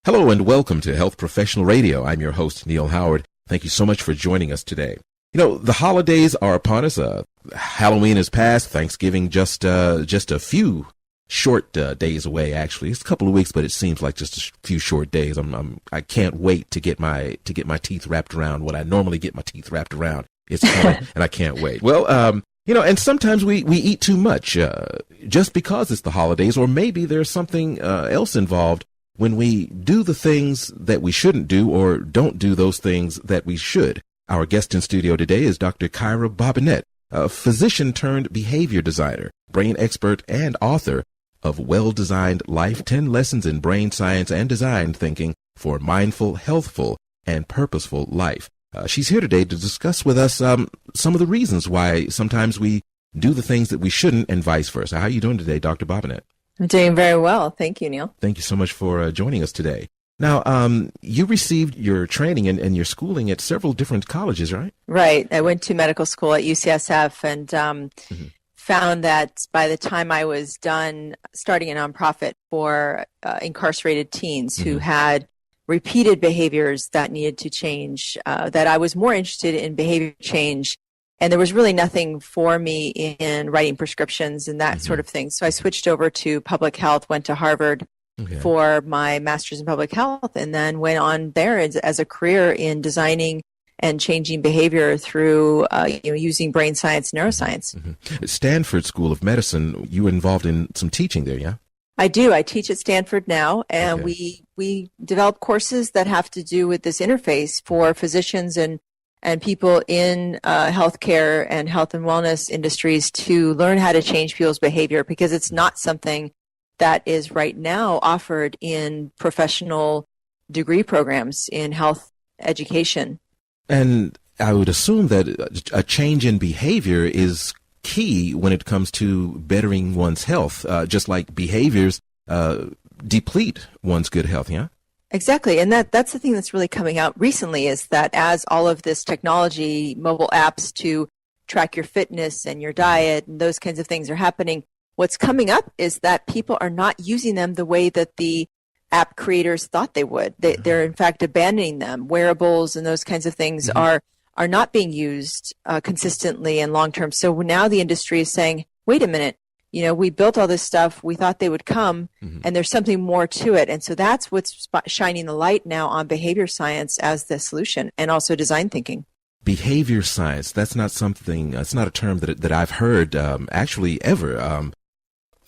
Hello and welcome to Health Professional Radio. I'm your host, Neal Howard. Thank you so much for joining us today. You know, the holidays are upon us. Halloween is past. Thanksgiving just a few short days away. Actually, it's a couple of weeks, but it seems like just a few short days. I can't wait to get my teeth wrapped around what I normally get my teeth wrapped around. It's coming, and I can't wait. Well, you know, and sometimes we eat too much just because it's the holidays, or maybe there's something else involved when we do the things that we shouldn't do or don't do those things that we should. Our guest in studio today is Dr. Kyra Bobinet, a physician turned behavior designer, brain expert, and author of Well-Designed Life, 10 Lessons in Brain Science and Design Thinking for Mindful, Healthful, and Purposeful Life. She's here today to discuss with us some of the reasons why sometimes we do the things that we shouldn't and vice versa. How are you doing today, Dr. Bobinet? I'm doing very well. Thank you, Neal. Thank you so much for joining us today. Now, you received your training and your schooling at several different colleges, right? Right. I went to medical school at UCSF and found that by the time I was done starting a nonprofit for incarcerated teens who had repeated behaviors that needed to change, that I was more interested in behavior change. And there was really nothing for me in writing prescriptions and that sort of thing. So I switched over to public health, went to Harvard for my master's in public health, and then went on there as a career in designing and changing behavior through using brain science, neuroscience. At Stanford School of Medicine, you were involved in some teaching there, yeah? I do. I teach at Stanford now, and we develop courses that have to do with this interface for physicians and people in healthcare and health and wellness industries to learn how to change people's behavior, because it's not something that is right now offered in professional degree programs in health education. And I would assume that a change in behavior is key when it comes to bettering one's health, just like behaviors deplete one's good health, yeah? Exactly. And that's the thing that's really coming out recently, is that as all of this technology, mobile apps to track your fitness and your diet and those kinds of things are happening, what's coming up is that people are not using them the way that the app creators thought they would. They're in fact abandoning them. Wearables and those kinds of things are not being used consistently and long term. So now the industry is saying, wait a minute, you know, we built all this stuff, we thought they would come, and there's something more to it. And so that's what's shining the light now on behavior science as the solution, and also design thinking. Behavior science, that's not something, it's not a term that I've heard actually ever.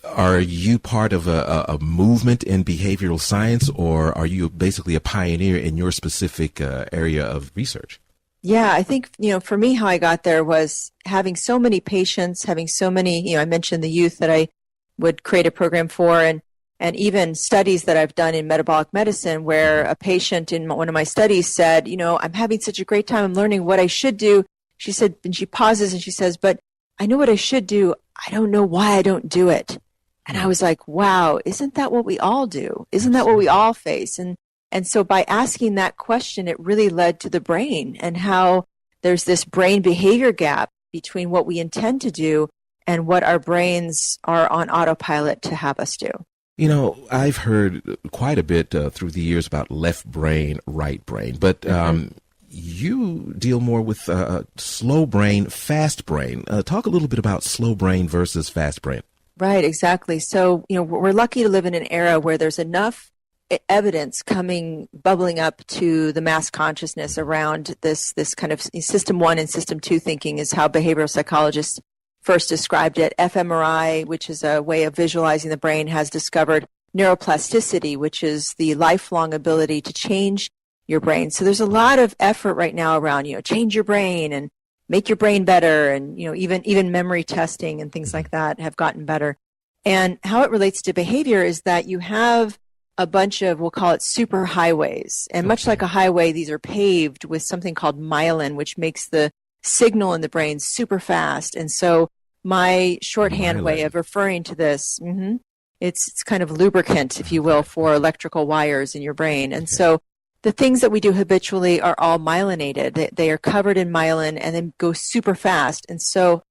Are you part of a movement in behavioral science, or are you basically a pioneer in your specific area of research? Yeah, I think, for me, how I got there was having so many patients, having so many, I mentioned the youth that I would create a program for, and even studies that I've done in metabolic medicine where a patient in one of my studies said, I'm having such a great time, I'm learning what I should do. She said, and she pauses and she says, but I know what I should do. I don't know why I don't do it. And I was like, wow, isn't that what we all do? Isn't that what we all face? And so by asking that question, it really led to the brain and how there's this brain behavior gap between what we intend to do and what our brains are on autopilot to have us do. I've heard quite a bit through the years about left brain, right brain, but you deal more with slow brain, fast brain. Talk a little bit about slow brain versus fast brain. Right, exactly. So, we're lucky to live in an era where there's enough evidence bubbling up to the mass consciousness around this kind of system 1 and system 2 thinking is how behavioral psychologists first described it. fMRI, which is a way of visualizing the brain, has discovered neuroplasticity, which is the lifelong ability to change your brain. So there's a lot of effort right now around, change your brain and make your brain better. And, even memory testing and things like that have gotten better. And how it relates to behavior is that you have a bunch of, we'll call it super highways. And much like a highway, these are paved with something called myelin, which makes the signal in the brain super fast. And so my shorthand way of referring to this, it's kind of lubricant, if you will, for electrical wires in your brain. And so the things that we do habitually are all myelinated. They are covered in myelin and then go super fast. And so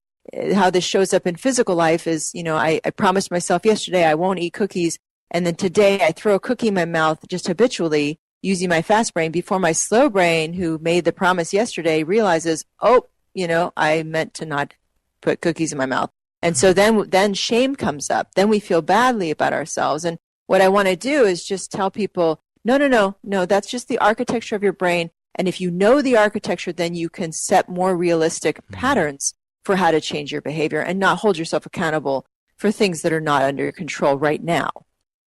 how this shows up in physical life is, I promised myself yesterday I won't eat cookies. And then today I throw a cookie in my mouth just habitually using my fast brain before my slow brain, who made the promise yesterday, realizes, oh, I meant to not put cookies in my mouth. And so then shame comes up. Then we feel badly about ourselves. And what I want to do is just tell people, no, that's just the architecture of your brain. And if you know the architecture, then you can set more realistic patterns for how to change your behavior and not hold yourself accountable for things that are not under your control right now.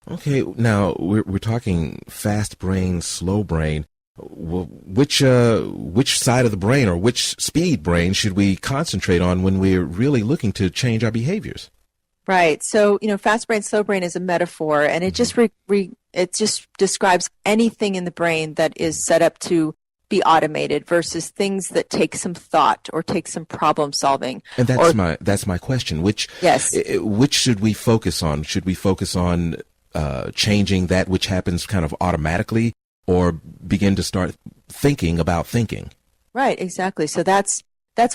Okay, now we're talking fast brain, slow brain. Which side of the brain or which speed brain should we concentrate on when we're really looking to change our behaviors? Right. So, fast brain, slow brain is a metaphor, and it just it just describes anything in the brain that is set up to be automated versus things that take some thought or take some problem solving. And that's my question. Which should we focus on? Should we focus on changing that which happens kind of automatically, or begin to start thinking about thinking? Right, exactly. So that's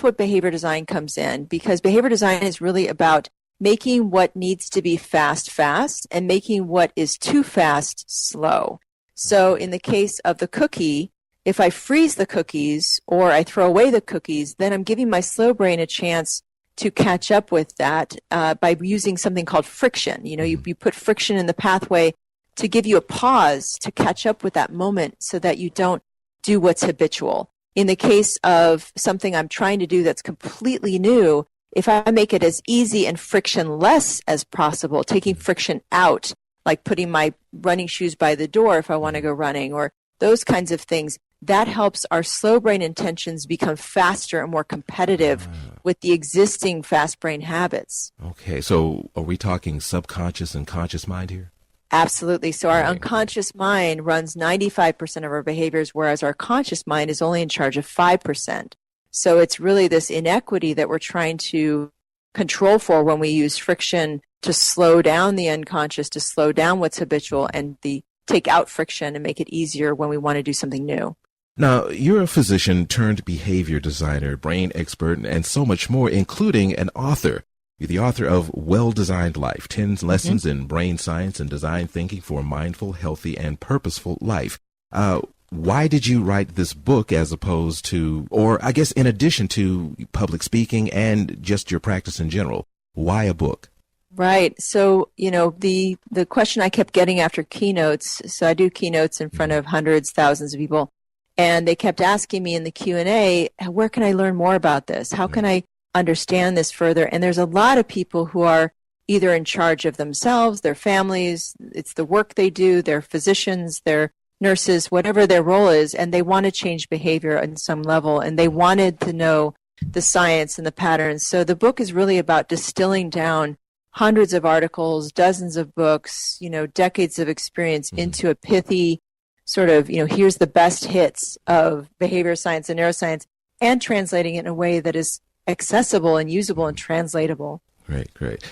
what behavior design comes in, because behavior design is really about making what needs to be fast, and making what is too fast, slow. So in the case of the cookie, if I freeze the cookies or I throw away the cookies, then I'm giving my slow brain a chance to catch up with that by using something called friction. You put friction in the pathway to give you a pause to catch up with that moment so that you don't do what's habitual. In the case of something I'm trying to do that's completely new, if I make it as easy and frictionless as possible, taking friction out, like putting my running shoes by the door if I want to go running, or those kinds of things, that helps our slow brain intentions become faster and more competitive with the existing fast brain habits. Okay, so are we talking subconscious and conscious mind here? Absolutely. So our unconscious mind runs 95% of our behaviors, whereas our conscious mind is only in charge of 5%. So it's really this inequity that we're trying to control for when we use friction to slow down the unconscious, to slow down what's habitual, and take out friction and make it easier when we want to do something new. Now, you're a physician turned behavior designer, brain expert, and so much more, including an author. You're the author of Well-Designed Life, 10 Lessons in Brain Science and Design Thinking for a Mindful, Healthy, and Purposeful Life. Why did you write this book as opposed to, or I guess in addition to public speaking and just your practice in general? Why a book? Right. So, the question I kept getting after keynotes, so I do keynotes in front of hundreds, thousands of people, and they kept asking me in the Q&A, where can I learn more about this? How can I understand this further? And there's a lot of people who are either in charge of themselves, their families, it's the work they do, they're physicians, they're nurses, whatever their role is, and they want to change behavior on some level, and they wanted to know the science and the patterns. So the book is really about distilling down hundreds of articles, dozens of books, decades of experience into a pithy sort of, here's the best hits of behavior science and neuroscience, and translating it in a way that is accessible and usable and translatable. Great.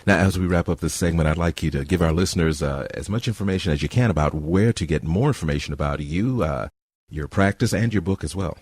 Now, as we wrap up this segment, I'd like you to give our listeners as much information as you can about where to get more information about you, your practice, and your book as well.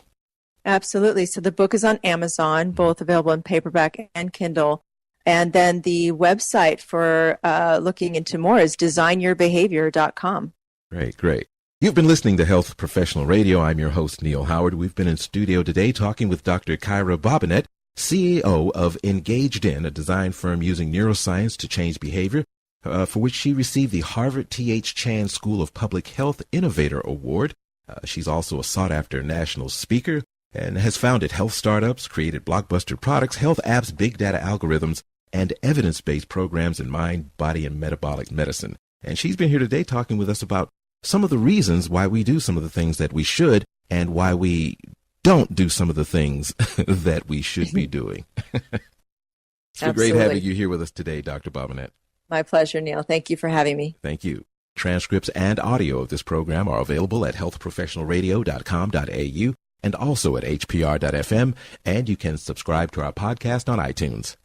Absolutely. So the book is on Amazon, both available in paperback and Kindle. And then the website for looking into more is designyourbehavior.com. Great. You've been listening to Health Professional Radio. I'm your host, Neal Howard. We've been in studio today talking with Dr. Kyra Bobinet, CEO of Engaged In, a design firm using neuroscience to change behavior, for which she received the Harvard T.H. Chan School of Public Health Innovator Award. She's also a sought-after national speaker and has founded health startups, created blockbuster products, health apps, big data algorithms, and evidence-based programs in mind, body, and metabolic medicine. And she's been here today talking with us about some of the reasons why we do some of the things that we should and why we don't do some of the things that we should be doing. It's been great having you here with us today, Dr. Bobinet. My pleasure, Neal. Thank you for having me. Thank you. Transcripts and audio of this program are available at healthprofessionalradio.com.au and also at hpr.fm, and you can subscribe to our podcast on iTunes.